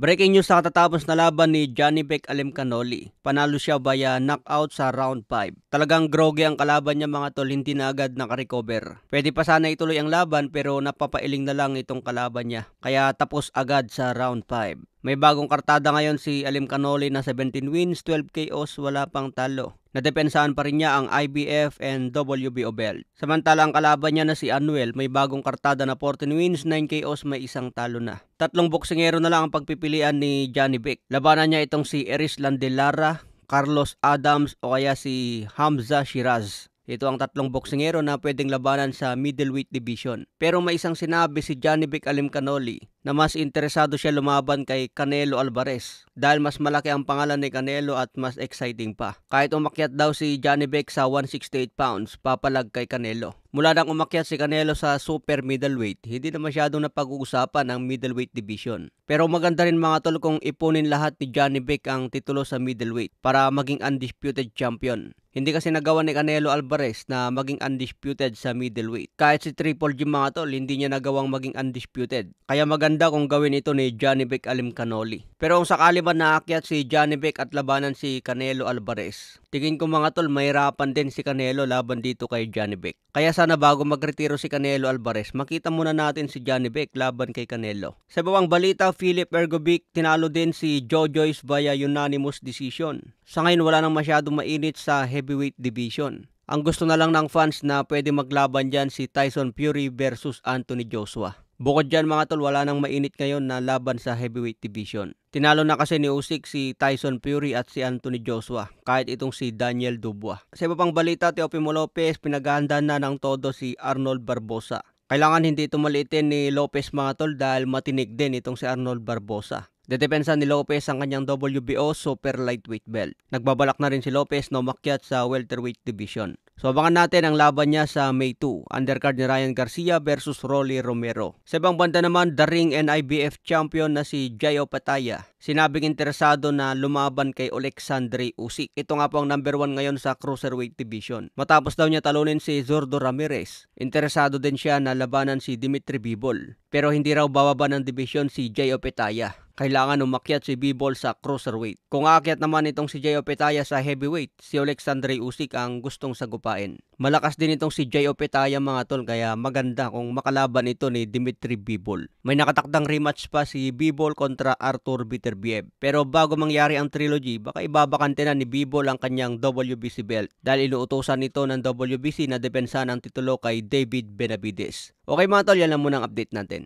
Breaking news sa katatapos na laban ni Janibek Alimkhanuly. Panalo siya via knockout sa round 5. Talagang groggy ang kalaban niya mga tol, hindi na agad nakarecover. Pwede pa sana ituloy ang laban pero napapailing na lang itong kalaban niya. Kaya tapos agad sa round 5. May bagong kartada ngayon si Alimkhanuly na 17 wins, 12 KOs, wala pang talo. Nadepensahan pa rin niya ang IBF and WBO belt. Samantala ang kalaban niya na si Anuel may bagong kartada na 14 wins, 9 KOs, may isang talo na. Tatlong boksingero na lang ang pagpipilian ni Janibek. Labanan niya itong si Eris Landelara, Carlos Adams o kaya si Hamza Shiraz. Ito ang tatlong boksingero na pwedeng labanan sa middleweight division. Pero may isang sinabi si Janibek Alimkhanuly na mas interesado siya lumaban kay Canelo Alvarez dahil mas malaki ang pangalan ni Canelo at mas exciting pa. Kahit umakyat daw si Janibek sa 168 pounds, papalag kay Canelo. Mula nang umakyat si Canelo sa super middleweight, hindi na masyadong napag-uusapan ang middleweight division. Pero maganda rin mga tol kung ipunin lahat ni Janibek ang titulo sa middleweight para maging undisputed champion. Hindi kasi nagawa ni Canelo Alvarez na maging undisputed sa middleweight. Kahit si Triple G mga tol, hindi niya nagawang maging undisputed. Kaya maganda kung gawin ito ni Janibek Alimkhanuly. Pero kung sakali man naakyat si Janibek at labanan si Canelo Alvarez, tingin ko mga tol, mahirapan din si Canelo laban dito kay Janibek. Kaya sana bago magretiro si Canelo Alvarez, makita muna natin si Janibek laban kay Canelo. Sa ibang balita, Filip Ergovic tinalo din si Joe Joyce via unanimous decision. Sa ngayon wala nang masyadong mainit sa heavyweight division. Ang gusto na lang ng fans na pwede maglaban dyan si Tyson Fury versus Anthony Joshua. Bukod dyan mga tol, wala nang mainit ngayon na laban sa heavyweight division. Tinalo na kasi ni Usyk si Tyson Fury at si Anthony Joshua, kahit itong si Daniel Dubois. Sa iba pang balita, Teofimo Lopez, pinaghahandaan na ng todo si Arnold Barboza. Kailangan hindi ito maliitin ni Lopez mga tol dahil matinig din itong si Arnold Barboza. Dedepensa ni Lopez ang kanyang WBO super lightweight belt. Nagbabalak na rin si Lopez na umakyat sa welterweight division. So abangan natin ang laban niya sa May 2, undercard ni Ryan Garcia versus Rolly Romero. Sa ibang banda naman, the ring and IBF champion na si Jai Opetaia. Sinabing interesado na lumaban kay Alexandre Usyk. Ito nga po ang number 1 ngayon sa cruiserweight division. Matapos daw niya talunin si Zurdo Ramirez, interesado din siya na labanan si Dimitri Bivol. Pero hindi raw bababa ng division si Jai Opetaia. Kailangan umakyat si Bivol sa cruiserweight. Kung aakyat naman itong si Jai Opetaia sa heavyweight, si Alexandre Usyk ang gustong sagupain. Malakas din itong si Jai Opetaia mga tol, kaya maganda kung makalaban ito ni Dimitri Bivol. May nakatakdang rematch pa si Bivol kontra Artur Beterbiev. Pero bago mangyari ang trilogy, baka ibabakante na ni Bivol ang kanyang WBC belt dahil inuutosan ito ng WBC na depensa ng titulo kay David Benavides. Okay mga tol, yan lang muna ang update natin.